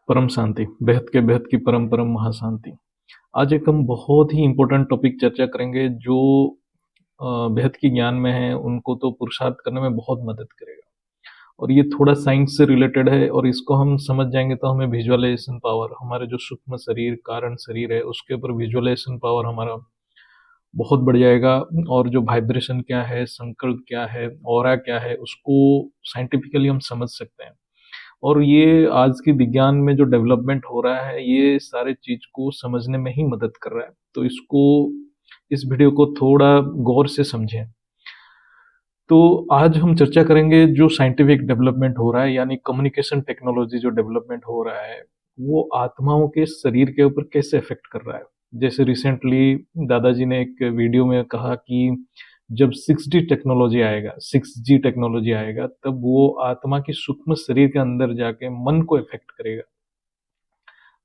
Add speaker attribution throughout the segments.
Speaker 1: परम शांति, बेहद के बेहद की परम परम महाशांति। आज एक हम बहुत ही इम्पोर्टेंट टॉपिक चर्चा करेंगे जो बेहद की ज्ञान में है, उनको तो पुरुषार्थ करने में बहुत मदद करेगा। और ये थोड़ा साइंस से रिलेटेड है और इसको हम समझ जाएंगे तो हमें विजुअलाइजेशन पावर, हमारे जो सूक्ष्म शरीर, कारण शरीर है, उसके ऊपर विजुअलाइजेशन पावर हमारा बहुत बढ़ जाएगा। और जो वाइब्रेशन क्या है, संकल्प क्या है, ऑरा क्या है, उसको साइंटिफिकली हम समझ सकते हैं। और ये आज की विज्ञान में जो डेवलपमेंट हो रहा है, ये सारे चीज को समझने में ही मदद कर रहा है। तो इस वीडियो को थोड़ा गौर से समझें। तो आज हम चर्चा करेंगे जो साइंटिफिक डेवलपमेंट हो रहा है, यानी कम्युनिकेशन टेक्नोलॉजी जो डेवलपमेंट हो रहा है, वो आत्माओं के शरीर के ऊपर कैसे इफेक्ट कर रहा है। जैसे रिसेंटली दादाजी ने एक वीडियो में कहा कि जब 6G टेक्नोलॉजी आएगा तब वो आत्मा की सूक्ष्म शरीर के अंदर जाके मन को इफेक्ट करेगा,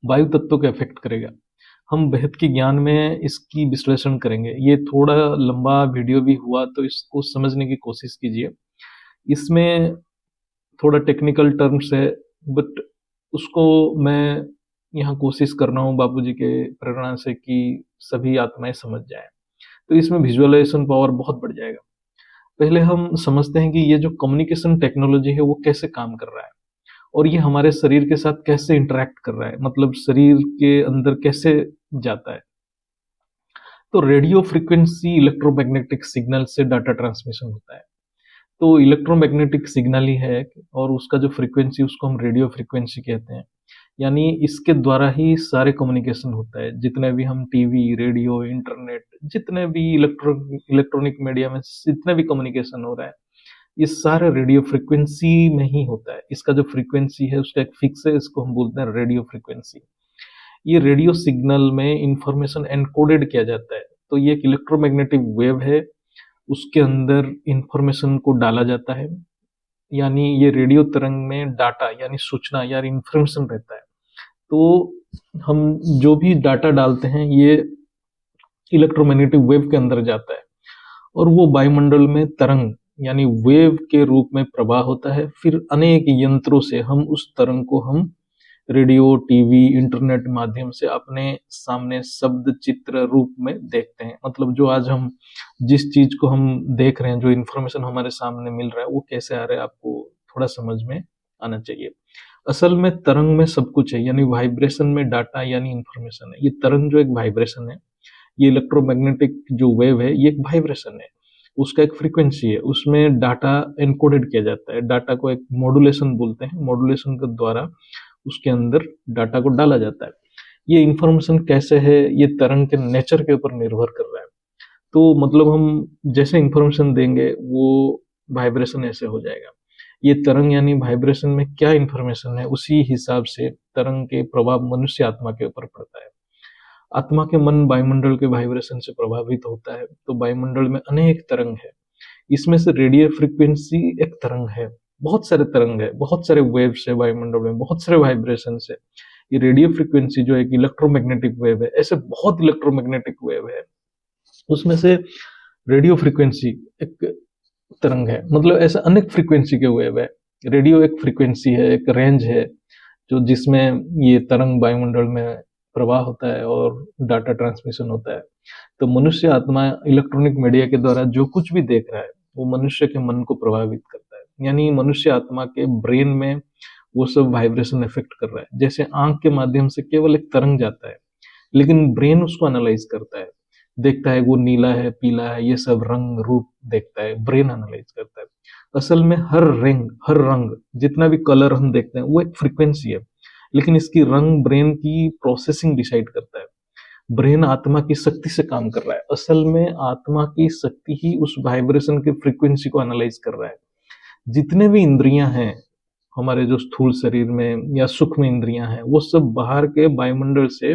Speaker 1: वायु तत्व को इफेक्ट करेगा। हम बेहद की ज्ञान में इसकी विश्लेषण करेंगे। ये थोड़ा लंबा वीडियो भी हुआ तो इसको समझने की कोशिश कीजिए। इसमें थोड़ा टेक्निकल टर्म्स है, बट उसको मैं यहाँ कोशिश कर रहा हूँ बापूजी के प्रेरणा से कि सभी आत्माएं समझ जाएं। तो इसमें विजुअलाइजेशन पावर बहुत बढ़ जाएगा। पहले हम समझते हैं कि ये जो कम्युनिकेशन टेक्नोलॉजी है वो कैसे काम कर रहा है और ये हमारे शरीर के साथ कैसे इंटरेक्ट कर रहा है, मतलब शरीर के अंदर कैसे जाता है। तो रेडियो फ्रीक्वेंसी इलेक्ट्रोमैग्नेटिक सिग्नल से डाटा ट्रांसमिशन होता है। तो इलेक्ट्रोमैग्नेटिक सिग्नल ही है और उसका जो फ्रीक्वेंसी, उसको हम रेडियो फ्रीक्वेंसी कहते हैं। यानी इसके द्वारा ही सारे कम्युनिकेशन होता है। जितने भी हम टीवी, रेडियो, इंटरनेट, जितने भी इलेक्ट्रॉनिक मीडिया में जितने भी कम्युनिकेशन हो रहा है, ये सारे रेडियो फ्रीक्वेंसी में ही होता है। इसका जो फ्रीक्वेंसी है उसका एक फिक्स है, इसको हम बोलते हैं रेडियो फ्रीक्वेंसी। ये रेडियो सिग्नल में इंफॉर्मेशन एनकोडेड किया जाता है। तो ये एक इलेक्ट्रोमैग्नेटिक वेव है, उसके अंदर इंफॉर्मेशन को डाला जाता है। यानी ये रेडियो तरंग में डाटा यानी सूचना या इंफॉर्मेशन रहता है। तो हम जो भी डाटा डालते हैं ये इलेक्ट्रोमैग्नेटिक वेव के अंदर जाता है और वो वायुमंडल में तरंग यानी वेव के रूप में प्रवाह होता है। फिर अनेक यंत्रों से हम उस तरंग को हम रेडियो, टीवी, इंटरनेट माध्यम से अपने सामने शब्द, चित्र रूप में देखते हैं। मतलब जो आज हम जिस चीज को हम देख रहे हैं, जो इंफॉर्मेशन हमारे सामने मिल रहा है, वो कैसे आ रहा है आपको थोड़ा समझ में आना चाहिए। असल में तरंग में सब कुछ है, यानी वाइब्रेशन में डाटा यानी इंफॉर्मेशन है। ये तरंग जो एक वाइब्रेशन है, ये इलेक्ट्रोमैग्नेटिक जो वेव है, ये एक वाइब्रेशन है, उसका एक फ्रीक्वेंसी है, उसमें डाटा एनकोडेड किया जाता है। डाटा को एक मॉड्यूलेशन बोलते हैं, मॉड्यूलेशन के द्वारा उसके अंदर डाटा को डाला जाता है। ये इंफॉर्मेशन कैसे है, ये तरंग के नेचर के ऊपर निर्भर कर रहा है। तो मतलब हम जैसे इंफॉर्मेशन देंगे वो वाइब्रेशन ऐसे हो जाएगा। ये तरंग यानी वाइब्रेशन में क्या इंफॉर्मेशन है, उसी हिसाब से तरंग के प्रभाव मनुष्य आत्मा के ऊपर पड़ता है। आत्मा के मन वायुमंडल के वाइब्रेशन से प्रभावित होता है। तो वायुमंडल में अनेक तरंग है, इसमें से रेडियो फ्रीक्वेंसी एक तरंग है। बहुत सारे तरंग है, बहुत सारे वेव्स है वायुमंडल में, बहुत सारे वाइब्रेशन है। ये रेडियो फ्रीक्वेंसी जो एक इलेक्ट्रोमैग्नेटिक वेव है, ऐसे बहुत इलेक्ट्रोमैग्नेटिक वेव है, उसमें से रेडियो फ्रीक्वेंसी एक तरंग है। मतलब ऐसे अनेक फ्रीक्वेंसी के वेव है। रेडियो एक फ्रीक्वेंसी है, एक रेंज है, जो जिसमें ये तरंग वायुमंडल में प्रवाह होता है और डाटा ट्रांसमिशन होता है। तो मनुष्य आत्मा इलेक्ट्रॉनिक मीडिया के द्वारा जो कुछ भी देख रहा है वो मनुष्य के मन को प्रभावित करता है। यानी मनुष्य आत्मा के ब्रेन में वो सब वाइब्रेशन इफेक्ट कर रहा है। जैसे आंख के माध्यम से केवल एक तरंग जाता है, लेकिन ब्रेन उसको एनालाइज करता है, देखता है वो नीला है, पीला है, ये सब रंग रूप देखता है, ब्रेन एनालाइज करता है। असल में हर रंग जितना भी कलर हम देखते हैं वो एक फ्रीक्वेंसी है, लेकिन इसकी रंग ब्रेन की प्रोसेसिंग डिसाइड करता है। ब्रेन आत्मा की शक्ति से काम कर रहा है। असल में आत्मा की शक्ति ही उस वाइब्रेशन की फ्रीक्वेंसी को एनालाइज कर रहा है। जितने भी इंद्रियां हैं हमारे जो स्थूल शरीर में या सूक्ष्म इंद्रियां हैं, वो सब बाहर के वायुमंडल से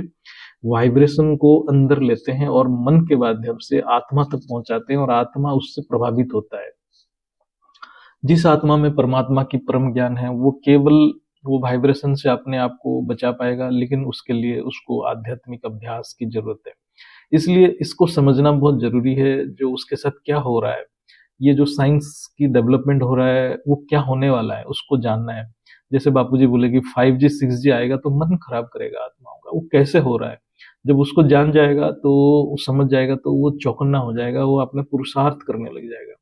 Speaker 1: वाइब्रेशन को अंदर लेते हैं और मन के माध्यम से आत्मा तक पहुंचाते हैं और आत्मा उससे प्रभावित होता है। जिस आत्मा में परमात्मा की परम ज्ञान है, वो केवल वो वाइब्रेशन से अपने आप को बचा पाएगा, लेकिन उसके लिए उसको आध्यात्मिक अभ्यास की जरूरत है। इसलिए इसको समझना बहुत जरूरी है, जो उसके साथ क्या हो रहा है, ये जो साइंस की डेवलपमेंट हो रहा है वो क्या होने वाला है, उसको जानना है। जैसे बापूजी बोले कि 5G 6G आएगा तो मन खराब करेगा आत्माओं का। वो कैसे हो रहा है, जब उसको जान जाएगा तो वो समझ जाएगा, तो वो चौकन्ना हो जाएगा, वो अपने पुरुषार्थ करने लग जाएगा।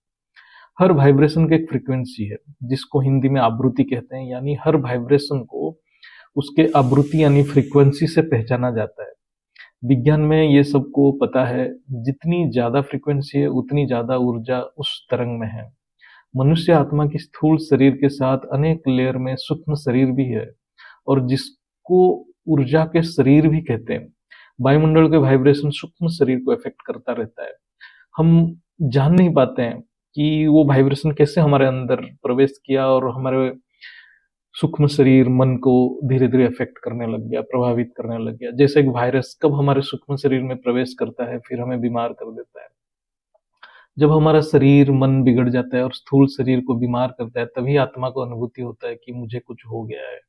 Speaker 1: हर वाइब्रेशन की एक फ्रीक्वेंसी है जिसको हिंदी में आवृत्ति कहते हैं, यानी हर वाइब्रेशन को उसके आवृत्ति यानी फ्रीक्वेंसी से पहचाना जाता है। विज्ञान में ये सबको पता है, जितनी ज्यादा फ्रीक्वेंसी है उतनी ज्यादा ऊर्जा उस तरंग में है। मनुष्य आत्मा की स्थूल शरीर के साथ अनेक लेयर में सूक्ष्म शरीर भी है, और जिसको ऊर्जा के शरीर भी कहते हैं। वायुमंडल के वाइब्रेशन सूक्ष्म शरीर को इफेक्ट करता रहता है। हम जान नहीं पाते हैं कि वो वाइब्रेशन कैसे हमारे अंदर प्रवेश किया और हमारे सूक्ष्म शरीर मन को धीरे धीरे इफेक्ट करने लग गया, प्रभावित करने लग गया। जैसे एक वायरस कब हमारे सूक्ष्म शरीर में प्रवेश करता है, फिर हमें बीमार कर देता है। जब हमारा शरीर मन बिगड़ जाता है और स्थूल शरीर को बीमार करता है, तभी आत्मा को अनुभूति होता है कि मुझे कुछ हो गया है।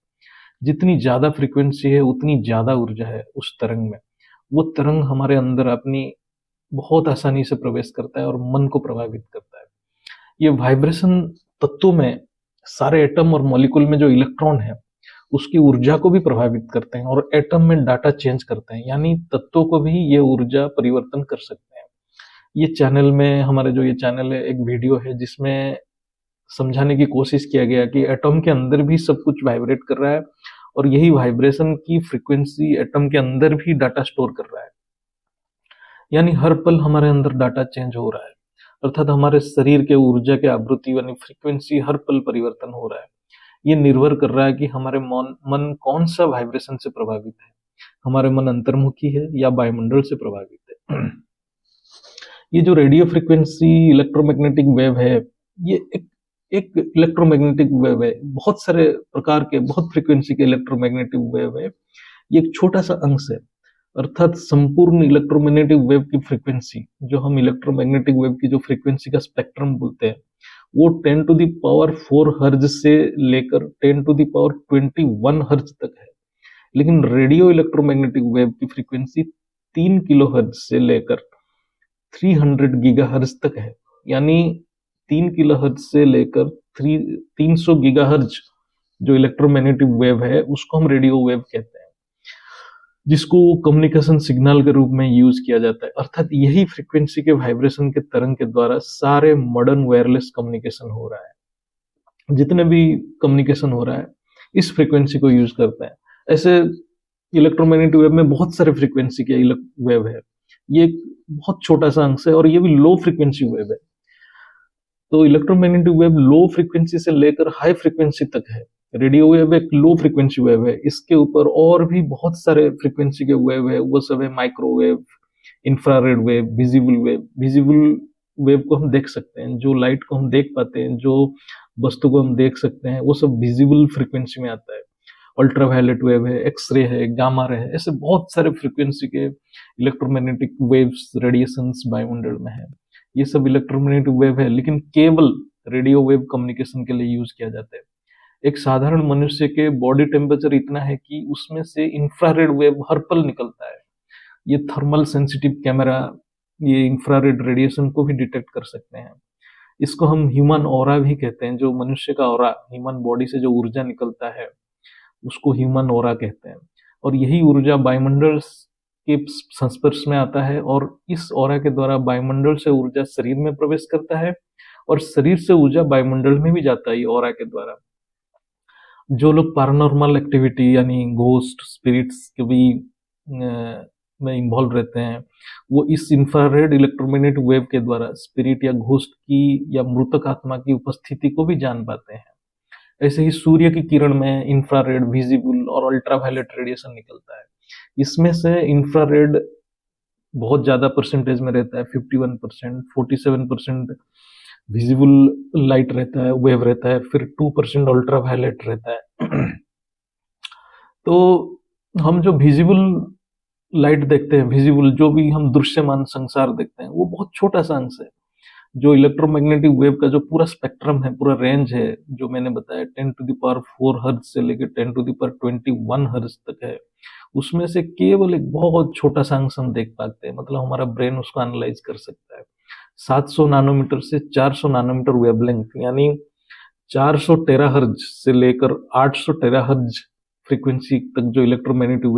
Speaker 1: जितनी ज्यादा फ्रीक्वेंसी है उतनी ज्यादा ऊर्जा है उस तरंग में। वो तरंग हमारे अंदर अपनी बहुत आसानी से प्रवेश करता है और मन को प्रभावित करता है। ये वाइब्रेशन तत्वों में सारे एटम और मॉलिक्यूल में जो इलेक्ट्रॉन है उसकी ऊर्जा को भी प्रभावित करते हैं, और एटम में डाटा चेंज करते हैं, यानी तत्वों को भी ये ऊर्जा परिवर्तन कर सकते हैं। ये चैनल में, हमारे जो ये चैनल है, एक वीडियो है जिसमें समझाने की कोशिश किया गया कि एटम के अंदर भी सब कुछ वाइब्रेट कर रहा है, और यही वाइब्रेशन की फ्रीक्वेंसी एटम के अंदर भी डाटा स्टोर कर रहा है। यानी हर पल हमारे अंदर डाटा चेंज हो रहा है, अर्थात हमारे शरीर के ऊर्जा के आवृत्ति यानी फ्रीक्वेंसी हर पल परिवर्तन हो रहा है। ये निर्भर कर रहा है कि हमारे मन कौन सा वाइब्रेशन से प्रभावित है। हमारे मन अंतर्मुखी है या वायुमंडल से प्रभावित है। ये जो रेडियो फ्रीक्वेंसी इलेक्ट्रोमैग्नेटिक वेव है, ये एक इलेक्ट्रोमैग्नेटिक वेव है। बहुत सारे प्रकार के, बहुत फ्रीक्वेंसी के इलेक्ट्रोमैग्नेटिक वेव है। ये एक छोटा सा अंश है, अर्थात संपूर्ण इलेक्ट्रोमैग्नेटिक वेव की फ्रीक्वेंसी, जो हम इलेक्ट्रोमैग्नेटिक वेव की जो फ्रीक्वेंसी का स्पेक्ट्रम बोलते हैं, वो 10⁴ हर्ज से लेकर 10⁻21 हर्ज तक है। लेकिन रेडियो इलेक्ट्रोमैग्नेटिक वेव की फ्रीक्वेंसी 3 किलो हर्ज से लेकर 300 गीगा हर्ज तक है। यानी 3 किलो हर्ज से लेकर 300 गीगा हर्ज जो इलेक्ट्रोमैग्नेटिक वेव है उसको हम रेडियो वेव कहते हैं, जिसको कम्युनिकेशन सिग्नल के रूप में यूज किया जाता है। अर्थात यही फ्रीक्वेंसी के वाइब्रेशन के तरंग के द्वारा सारे मॉडर्न वायरलेस कम्युनिकेशन हो रहा है। जितने भी कम्युनिकेशन हो रहा है इस फ्रीक्वेंसी को यूज करते हैं। ऐसे इलेक्ट्रोमैग्नेटिक वेव में बहुत सारे फ्रीक्वेंसी के वेव है। ये एक बहुत छोटा सा अंश है और ये भी लो फ्रीक्वेंसी वेव है। तो इलेक्ट्रोमैग्नेटिक वेव लो फ्रीक्वेंसी से लेकर हाई फ्रीक्वेंसी तक है। रेडियो वेव एक लो फ्रीक्वेंसी वेव है। इसके ऊपर और भी बहुत सारे फ्रीक्वेंसी के वेव है। वो सब है microwave, infrared wave, visible wave. Visible wave को हम देख सकते हैं, जो लाइट को हम देख पाते हैं, जो वस्तु को हम देख सकते हैं, वो सब विजिबल फ्रीक्वेंसी में आता है। अल्ट्रावायलेट वेव है, एक्सरे है, गामा रे है, ऐसे बहुत सारे फ्रीक्वेंसी के इलेक्ट्रोमैग्नेटिक वेव्स, रेडिएशंस वायुमंडल में है। ये सब इलेक्ट्रोमैग्नेटिक वेव है, लेकिन केवल रेडियो वेव कम्युनिकेशन के लिए यूज किया जाता है। एक साधारण मनुष्य के बॉडी टेम्परेचर इतना है कि उसमें से इंफ्रारेड वेव हर पल निकलता है। ये थर्मल सेंसिटिव कैमरा ये इंफ्रारेड रेडिएशन को भी डिटेक्ट कर सकते हैं। इसको हम ह्यूमन ऑरा भी कहते हैं। जो मनुष्य का ऑरा, ह्यूमन बॉडी से जो ऊर्जा निकलता है उसको ह्यूमन ऑरा कहते हैं। और यही ऊर्जा वायुमंडल के संस्पर्श में आता है, और इस ऑरा के द्वारा वायुमंडल से ऊर्जा शरीर में प्रवेश करता है, और शरीर से ऊर्जा वायुमंडल में भी जाता है ऑरा के द्वारा। जो लोग पैरानॉर्मल एक्टिविटी यानी घोस्ट, स्पिरिट्स के भी में इन्वॉल्व रहते हैं, वो इस इंफ्रारेड इलेक्ट्रोमैग्नेटिक वेव के द्वारा स्पिरिट या घोस्ट की या मृतक आत्मा की उपस्थिति को भी जान पाते हैं। ऐसे ही सूर्य की किरण में इंफ्रारेड, विजिबल और अल्ट्रावायलेट रेडिएशन निकलता है। इसमें से इंफ्रारेड बहुत ज्यादा परसेंटेज में रहता है, 51%, 47% विजिबल लाइट रहता है, वेव रहता है, फिर 2% अल्ट्रावायलेट रहता है। तो हम जो विजिबल लाइट देखते हैं, विजिबल जो भी हम दृश्यमान संसार देखते हैं, वो बहुत छोटा सा अंश है। जो इलेक्ट्रोमैग्नेटिक वेव का जो पूरा स्पेक्ट्रम है, पूरा रेंज है, जो मैंने बताया 10⁴ हर्ज से लेकर 10⁻21 हर्ज तक है, उसमें से केवल एक बहुत छोटा सा अंश हम देख पाते हैं। मतलब हमारा ब्रेन उसको एनालाइज कर सकता है। 700 नैनोमीटर से 400 नैनोमीटर वेवलेंथ, यानी 400 टेराहर्ज से लेकर 800 टेराहर्ज फ्रीक्वेंसी तक जो इलेक्ट्रोमैग्नेटिक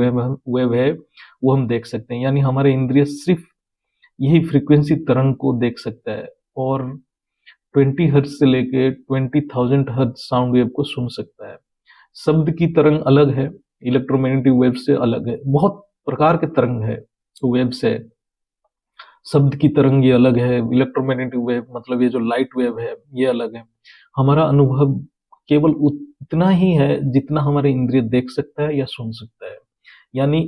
Speaker 1: वेव है वो हम देख सकते हैं। यानी हमारे इंद्रिय सिर्फ यही फ्रीक्वेंसी तरंग को देख सकता है और 20 हर्ट्ज से लेके 20,000 हर्ट्ज साउंड वेव को सुन सकता है। शब्द की तरंग अलग है, इलेक्ट्रोमैग्नेटिक वेव से अलग है। बहुत प्रकार के तरंग है वेव से। शब्द की तरंग ये अलग है, इलेक्ट्रोमैग्नेटिक वेव मतलब ये जो लाइट वेव है ये अलग है। हमारा अनुभव केवल उतना ही है जितना हमारे इंद्रिय देख सकता है या सुन सकता है। यानी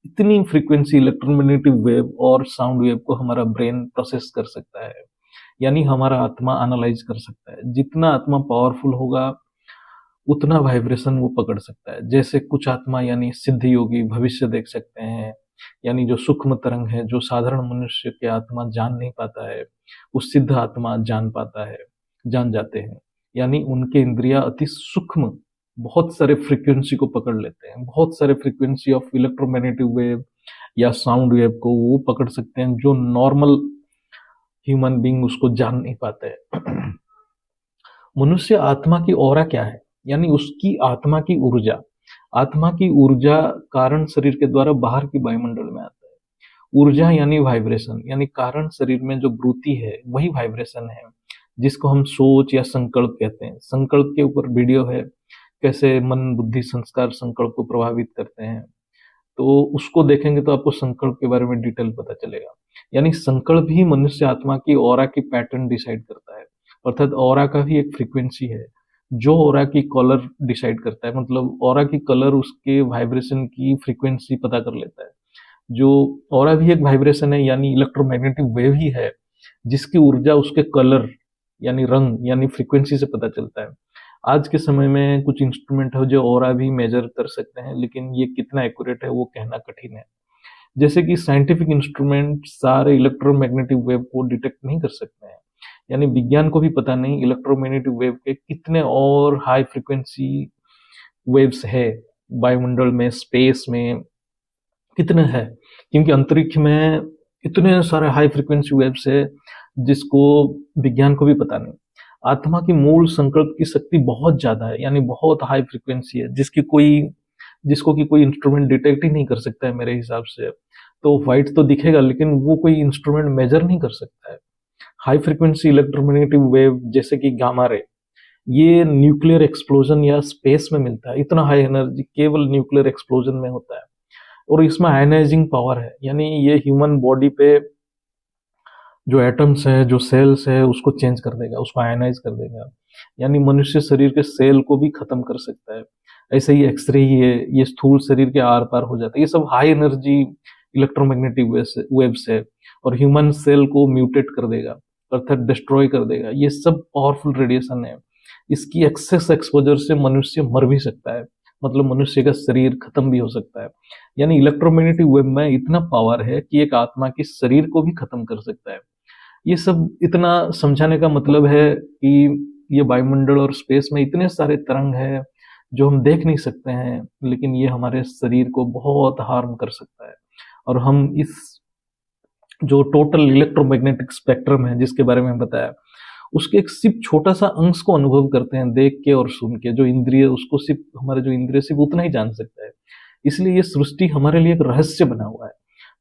Speaker 1: इतनी फ्रीक्वेंसी इलेक्ट्रोमैग्नेटिक वेव और साउंड वेव को हमारा ब्रेन प्रोसेस कर सकता है, यानी हमारा आत्मा एनालाइज कर सकता है। जितना आत्मा पावरफुल होगा उतना वाइब्रेशन वो पकड़ सकता है। जैसे कुछ आत्मा यानी सिद्ध योगी भविष्य देख सकते हैं, यानी जो सूक्ष्म तरंग है जो साधारण मनुष्य के आत्मा जान नहीं पाता है, उस सिद्ध आत्मा जान पाता है, जान जाते हैं। यानी उनके इंद्रिया अति सूक्ष्म बहुत सारे फ्रीक्वेंसी को पकड़ लेते हैं, बहुत सारे फ्रीक्वेंसी ऑफ इलेक्ट्रोमैग्नेटिक वेव या साउंड वेव को वो पकड़ सकते हैं जो नॉर्मल ह्यूमन बीइंग उसको जान नहीं पाते हैं। मनुष्य आत्मा की ऑरा क्या है, यानी उसकी आत्मा की ऊर्जा। आत्मा की ऊर्जा कारण शरीर के द्वारा बाहर की वायुमंडल में आता है। ऊर्जा यानी वाइब्रेशन, यानी कारण शरीर में जो ब्रूती है वही वाइब्रेशन है, जिसको हम सोच या संकल्प कहते हैं। संकल्प के ऊपर वीडियो है, कैसे मन बुद्धि संस्कार संकल्प को प्रभावित करते हैं, तो उसको देखेंगे तो आपको संकल्प के बारे में डिटेल पता चलेगा। यानी संकल्प ही मनुष्य आत्मा की ऑरा की पैटर्न डिसाइड करता है। अर्थात ऑरा का भी एक फ्रीक्वेंसी है जो ऑरा की कलर डिसाइड करता है। मतलब ऑरा की कलर उसके वाइब्रेशन की फ्रीक्वेंसी पता कर लेता है। जो ऑरा भी एक वाइब्रेशन है, यानी इलेक्ट्रोमैग्नेटिक वेव ही है, जिसकी ऊर्जा उसके कलर यानी रंग यानी फ्रीक्वेंसी से पता चलता है। आज के समय में कुछ इंस्ट्रूमेंट है जो ऑरा भी मेजर कर सकते हैं, लेकिन ये कितना एक्यूरेट है वो कहना कठिन है। जैसे कि साइंटिफिक इंस्ट्रूमेंट सारे इलेक्ट्रोमैग्नेटिक वेव को डिटेक्ट नहीं कर सकते हैं। यानी विज्ञान को भी पता नहीं इलेक्ट्रोमैग्नेटिक वेव के कितने और हाई फ्रीक्वेंसी वेव्स है वायुमंडल में, स्पेस में कितने है, क्योंकि अंतरिक्ष में इतने सारे हाई फ्रीक्वेंसी वेव्स है जिसको विज्ञान को भी पता नहीं। आत्मा की मूल संकल्प की शक्ति बहुत ज्यादा है, यानी बहुत हाई फ्रीक्वेंसी है जिसको कि कोई इंस्ट्रूमेंट डिटेक्ट ही नहीं कर सकता है मेरे हिसाब से। तो व्हाइट तो दिखेगा लेकिन वो कोई इंस्ट्रूमेंट मेजर नहीं कर सकता है। हाई फ्रीक्वेंसी इलेक्ट्रोमैग्नेटिक वेव जैसे कि गामा रे, ये न्यूक्लियर एक्सप्लोजन या स्पेस में मिलता है। इतना हाई एनर्जी केवल न्यूक्लियर एक्सप्लोजन में होता है और इसमें आयनाइजिंग पावर है, यानी ये ह्यूमन बॉडी पे जो एटम्स है जो सेल्स है उसको चेंज कर देगा, उसको आयनाइज कर देगा। यानी मनुष्य शरीर के सेल को भी खत्म कर सकता है। ऐसे ही एक्सरे ही है, ये स्थूल शरीर के आर पार हो जाता है। ये सब हाई एनर्जी इलेक्ट्रोमैग्नेटिक वेव्स है और ह्यूमन सेल को म्यूटेट कर देगा, अर्थात डिस्ट्रॉय कर देगा। ये सब पावरफुल रेडिएशन है। इसकी एक्सेस एक्सपोजर से मनुष्य मर भी सकता है, मतलब मनुष्य का शरीर खत्म भी हो सकता है। यानी इलेक्ट्रोमैग्नेटिक वेव में इतना पावर है कि एक आत्मा के शरीर को भी खत्म कर सकता है। ये सब इतना समझाने का मतलब है कि ये वायुमंडल और स्पेस में इतने सारे तरंग है जो हम देख नहीं सकते हैं, लेकिन ये हमारे शरीर को बहुत हार्म कर सकता है। और हम इस जो टोटल इलेक्ट्रोमैग्नेटिक स्पेक्ट्रम है जिसके बारे में बताया, उसके एक सिर्फ छोटा सा अंश को अनुभव करते हैं देख के और सुन के। जो इंद्रिय उसको सिर्फ हमारे जो इंद्रिय सिर्फ उतना ही जान सकता है। इसलिए ये सृष्टि हमारे लिए एक रहस्य बना हुआ है।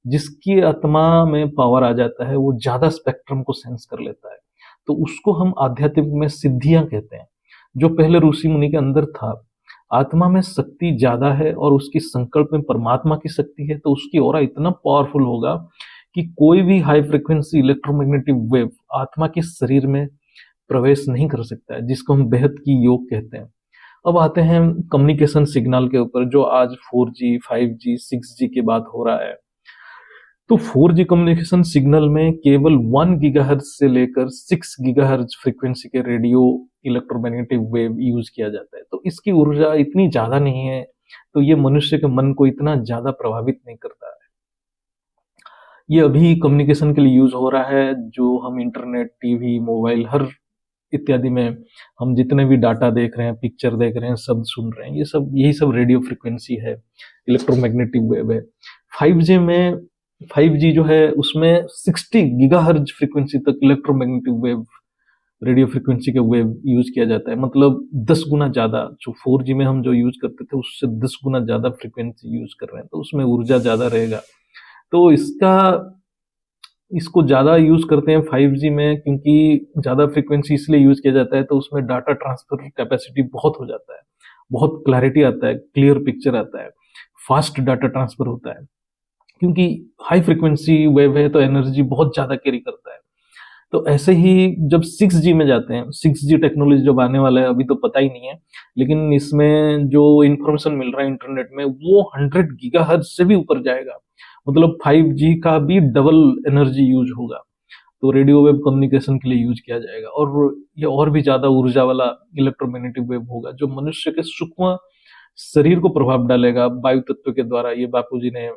Speaker 1: जिसकी आत्मा में पावर आ जाता है वो ज्यादा स्पेक्ट्रम को सेंस कर लेता है, तो उसको हम आध्यात्मिक में सिद्धियां कहते हैं, जो पहले ऋषि मुनि के अंदर था। आत्मा में शक्ति ज्यादा है और उसकी संकल्प में परमात्मा की शक्ति है, तो उसकी ऑरा इतना पावरफुल होगा कि कोई भी हाई फ्रिक्वेंसी इलेक्ट्रोमैग्नेटिक वेव आत्मा के शरीर में प्रवेश नहीं कर सकता है, जिसको हम बेहद की योग कहते हैं। अब आते हैं कम्युनिकेशन सिग्नल के ऊपर, जो आज 4G 5G 6G की बात हो रहा है। तो 4G कम्युनिकेशन सिग्नल में केवल 1 गीगाहर्ट्ज से लेकर 6 गीगाहर्ट्ज फ्रीक्वेंसी के रेडियो इलेक्ट्रोमैग्नेटिक वेव यूज किया जाता है। तो इसकी ऊर्जा इतनी ज्यादा नहीं है, तो ये मनुष्य के मन को इतना ज्यादा प्रभावित नहीं करता है। ये अभी कम्युनिकेशन के लिए यूज हो रहा है, जो हम इंटरनेट, टीवी, मोबाइल हर इत्यादि में हम जितने भी डाटा देख रहे हैं, पिक्चर देख रहे हैं, शब्द सुन रहे हैं, ये सब यही सब रेडियो फ्रीक्वेंसी है, इलेक्ट्रोमैग्नेटिक वेव है। 5G जो है उसमें 60 गीगाहर्ट्ज फ्रीक्वेंसी तक इलेक्ट्रोमैग्नेटिक वेव रेडियो फ्रिक्वेंसी का वेव यूज किया जाता है, मतलब 10 गुना ज़्यादा। जो 4G में हम जो यूज करते थे उससे 10 गुना ज़्यादा फ्रिक्वेंसी यूज कर रहे हैं, तो उसमें ऊर्जा ज़्यादा रहेगा। तो इसको ज़्यादा यूज करते हैं 5G में, क्योंकि ज़्यादा फ्रिक्वेंसी इसलिए यूज किया जाता है, तो उसमें डाटा ट्रांसफर कैपेसिटी बहुत हो जाता है, बहुत क्लैरिटी आता है, क्लियर पिक्चर आता है, फास्ट डाटा ट्रांसफर होता है। क्योंकि हाई फ्रिक्वेंसी वेव है तो एनर्जी बहुत ज़्यादा कैरी करता है। तो ऐसे ही जब 6G में जाते हैं, 6G टेक्नोलॉजी जब आने वाला है अभी तो पता ही नहीं है, लेकिन इसमें जो इंफॉर्मेशन मिल रहा है इंटरनेट में वो 100 गीगाहर्ट्ज से भी ऊपर जाएगा, मतलब 5G का भी डबल एनर्जी यूज होगा। तो रेडियो वेव कम्युनिकेशन के लिए यूज किया जाएगा, और ये और भी ज्यादा ऊर्जा वाला इलेक्ट्रोमैग्नेटिक वेव होगा जो मनुष्य के सूक्ष्म शरीर को प्रभाव डालेगा वायु तत्व के द्वारा। ये बापूजी ने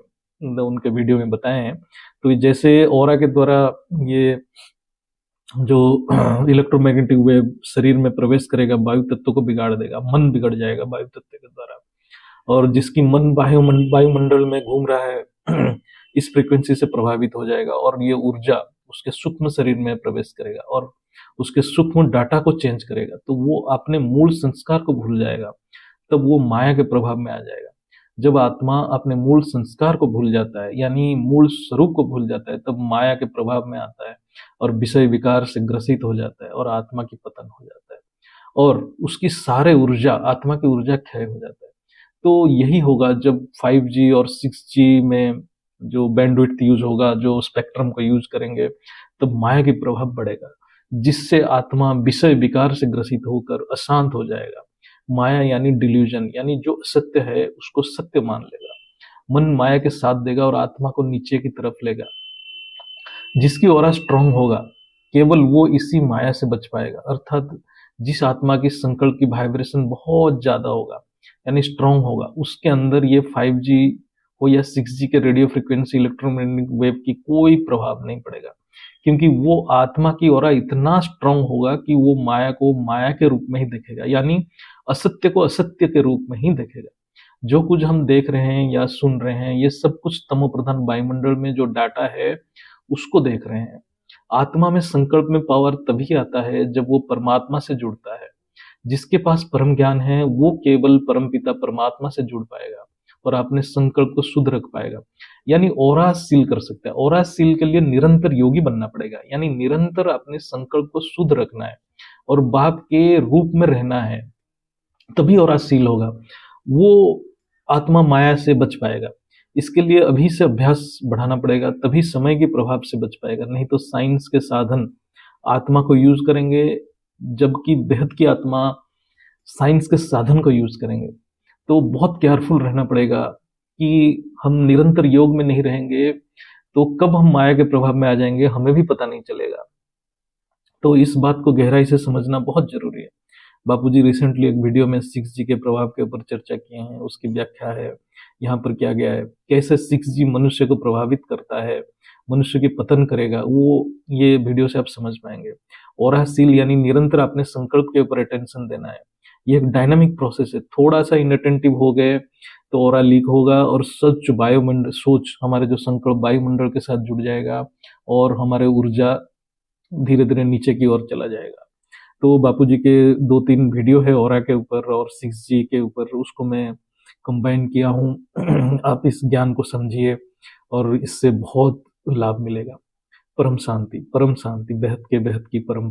Speaker 1: उनके वीडियो में बताए हैं। तो जैसे ऑरा के द्वारा ये जो इलेक्ट्रोमैग्नेटिक वेव शरीर में प्रवेश करेगा, वायु तत्व को बिगाड़ देगा, मन बिगड़ जाएगा वायु तत्व के द्वारा। और जिसकी मन वायुमंडल में घूम रहा है इस फ्रीक्वेंसी से प्रभावित हो जाएगा, और ये ऊर्जा उसके सूक्ष्म शरीर में प्रवेश करेगा और उसके सूक्ष्म डाटा को चेंज करेगा। तो वो अपने मूल संस्कार को भूल जाएगा, तब वो माया के प्रभाव में आ जाएगा। जब आत्मा अपने मूल संस्कार को भूल जाता है, यानी मूल स्वरूप को भूल जाता है, तब माया के प्रभाव में आता है और विषय विकार से ग्रसित हो जाता है और आत्मा की पतन हो जाता है, और उसकी सारे ऊर्जा, आत्मा की ऊर्जा क्षय हो जाता है। तो यही होगा जब 5G और 6G में जो बैंडविड्थ यूज होगा, जो स्पेक्ट्रम को यूज करेंगे, तब माया की प्रभाव बढ़ेगा, जिससे आत्मा विषय विकार से ग्रसित होकर अशांत हो जाएगा। माया यानी डिल्यूजन, यानी जो सत्य है उसको सत्य मान लेगा, मन माया के साथ देगा और आत्मा को नीचे की तरफ लेगा। जिसकी ऑरा स्ट्रांग होगा केवल वो इसी माया से बच पाएगा, अर्थात जिस आत्मा की संकल्प की वाइब्रेशन बहुत ज्यादा होगा यानी स्ट्रांग होगा, उसके अंदर ये 5G हो या 6G के रेडियो फ्रिक्वेंसी इलेक्ट्रोमैग्नेटिक वेव की कोई प्रभाव नहीं पड़ेगा, क्योंकि वो आत्मा की ऑरा इतना स्ट्रांग होगा कि वो माया को माया के रूप में ही देखेगा, यानी असत्य को असत्य के रूप में ही देखेगा। जो कुछ हम देख रहे हैं या सुन रहे हैं, ये सब कुछ तमो प्रधान वायुमंडल में जो डाटा है उसको देख रहे हैं। आत्मा में संकल्प में पावर तभी आता है जब वो परमात्मा से जुड़ता है। जिसके पास परम ज्ञान है वो केवल परमपिता परमात्मा से जुड़ पाएगा और अपने संकल्प को शुद्ध रख पाएगा, यानी ऑरा सील कर सकता है। ऑरा सील के लिए निरंतर योगी बनना पड़ेगा, यानी निरंतर अपने संकल्प को शुद्ध रखना है और बाप के रूप में रहना है, तभी ऑरा सील होगा। वो आत्मा माया से बच पाएगा। इसके लिए अभी से अभ्यास बढ़ाना पड़ेगा, तभी समय के प्रभाव से बच पाएगा। नहीं तो साइंस के साधन आत्मा को यूज करेंगे, जबकि बेहद की आत्मा साइंस के साधन को यूज करेंगे। तो बहुत केयरफुल रहना पड़ेगा कि हम निरंतर योग में नहीं रहेंगे तो कब हम माया के प्रभाव में आ जाएंगे हमें भी पता नहीं चलेगा। तो इस बात को गहराई से समझना बहुत जरूरी है। बापूजी रिसेंटली एक वीडियो में 6G के प्रभाव के ऊपर चर्चा किए हैं, उसकी व्याख्या है यहाँ पर किया गया है, कैसे 6G मनुष्य को प्रभावित करता है, मनुष्य की पतन करेगा, वो ये वीडियो से आप समझ पाएंगे। ऑरा सील यानी निरंतर अपने संकल्प के ऊपर अटेंशन देना है। ये एक डायनामिक प्रोसेस है, थोड़ा सा इनअटेंटिव हो गए तो ऑरा लीक होगा और सच वायुमंडल, सोच हमारे जो संकल्प वायुमंडल के साथ जुड़ जाएगा और हमारे ऊर्जा धीरे धीरे नीचे की ओर चला जाएगा। तो बापूजी के 2-3 वीडियो है ऑरा के ऊपर और 6G के ऊपर, उसको मैं कंबाइन किया हूँ। आप इस ज्ञान को समझिए और इससे बहुत लाभ मिलेगा। परम शांति, बेहद के बेहद की परम